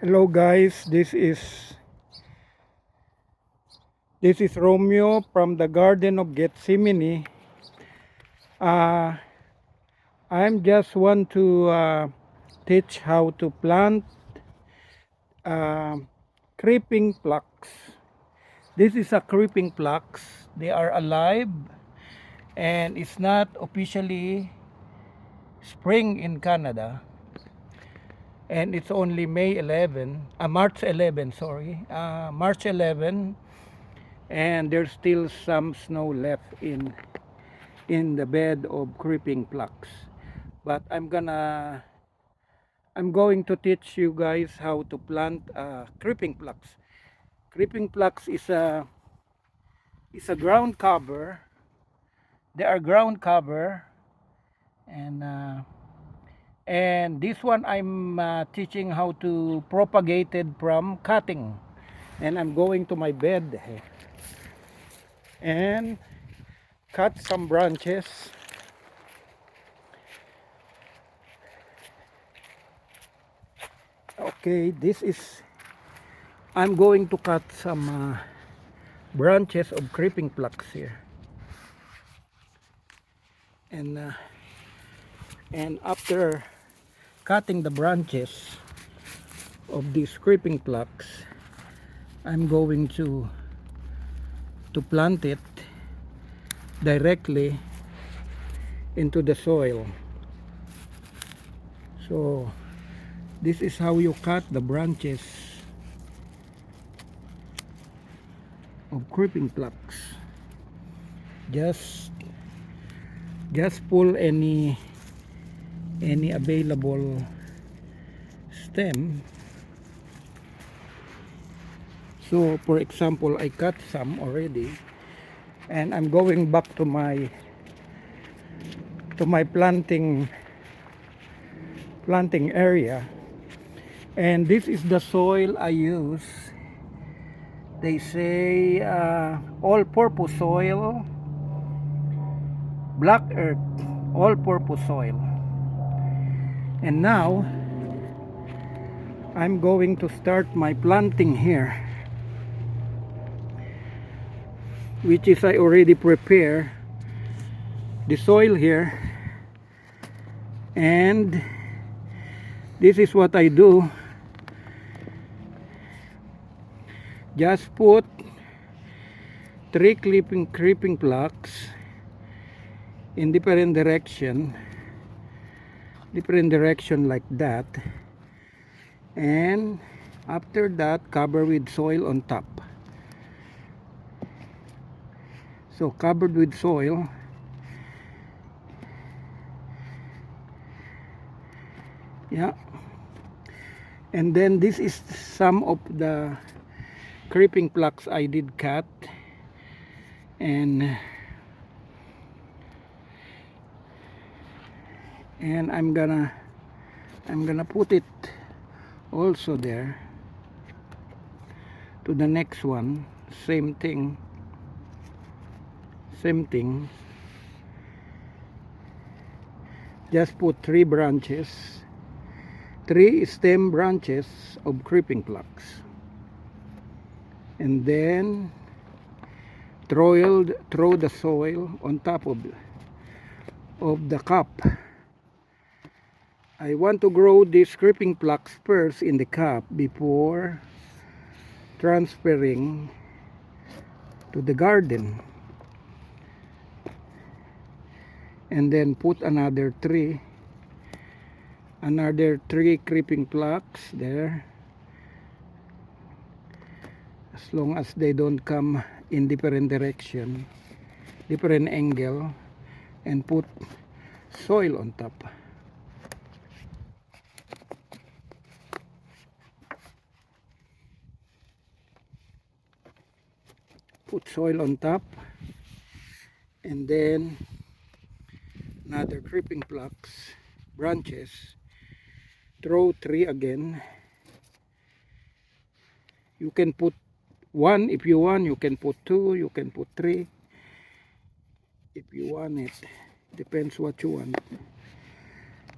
Hello guys, this is Romeo from the Garden of Gethsemane. Uh, I'm just want to teach how to plant uh, creeping phlox. This is a creeping phlox. They are alive and it's not officially spring in Canada. And it's only March 11, sorry, March 11, and there's still some snow left in the bed of creeping phlox. But I'm going to teach you guys how to plant creeping phlox. Creeping phlox is a ground cover. They are ground cover, and this one I'm teaching how to propagate it from cutting. And I'm going to my bed and cut some branches. Okay, I'm going to cut some branches of creeping phlox here, and after cutting the branches of this creeping phlox, I'm going to plant it directly into the soil. So this is how you cut the branches of creeping phlox. Just pull any available stem. So for example, I cut some already, and I'm going back to my planting area, and this is the soil I use. They say all-purpose soil, black earth, all-purpose soil. And now I'm going to start my planting here, which is I already prepare the soil here. And this is what I do. Just put 3 creeping phlox in different direction like that, and after that cover with soil on top. So covered with soil, yeah. And then this is some of the creeping phlox I did cut, and I'm gonna put it also there to the next one. Same thing, just put 3 stem branches of creeping phlox, and then throw the soil on top of the cup. I want to grow this creeping phlox first in the cup before transferring to the garden, and then put another 3 creeping phlox there, as long as they don't come in different direction, different angle, and put soil on top. Put soil on top, and then another creeping phlox branches. Throw 3 again. You can put 1 if you want, you can put 2, you can put 3 if you want it. Depends what you want.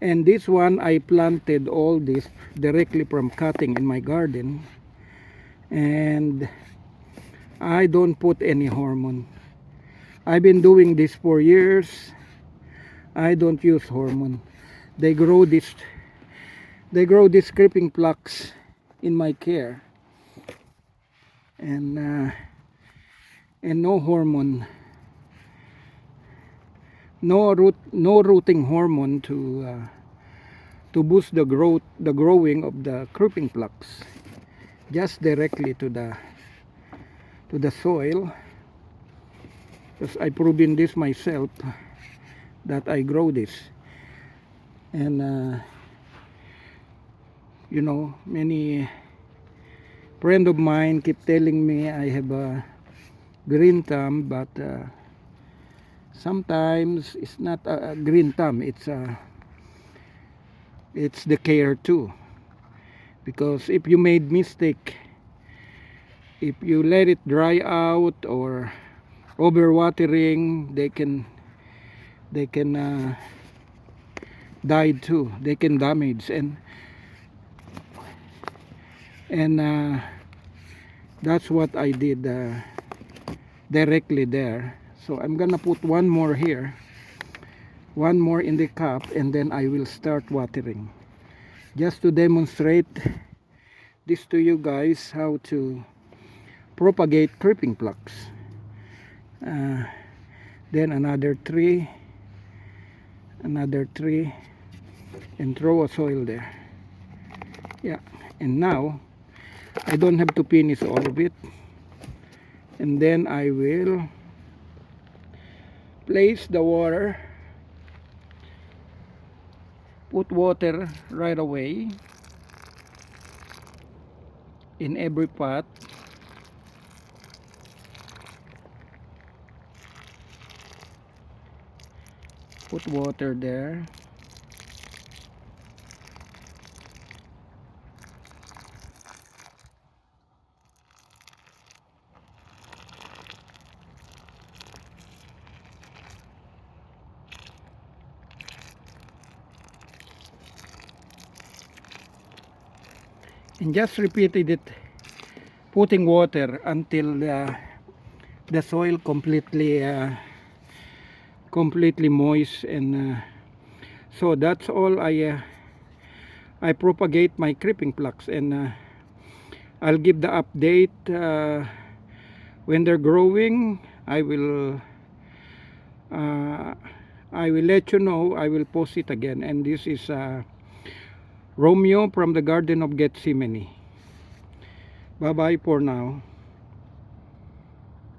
And this one I planted all this directly from cutting in my garden, and I don't put any hormone. I've been doing this for years. I don't use hormone. They grow this creeping plucks in my care, and no hormone, no rooting hormone to boost the growing of the creeping plucks. Just directly to the soil, because I proven this myself that I grow this. And you know, many friend of mine keep telling me I have a green thumb, but sometimes it's not a green thumb, it's the care too. Because if you made mistake, if you let it dry out or overwatering, they can die too. They can damage, and that's what I did directly there. So I'm gonna put one more here, one more in the cup, and then I will start watering, just to demonstrate this to you guys, how to propagate creeping plucks. Then another tree, and throw a soil there. Yeah, and now I don't have to finish all of it, and then I will place the water, put water right away in every pot. Put water there. And just repeated it, putting water until the soil completely moist, and so that's all I propagate my creeping plucks, and I'll give the update when they're growing. I will let you know. I will post it again. And this is Romeo from the Garden of Gethsemane. Bye bye for now.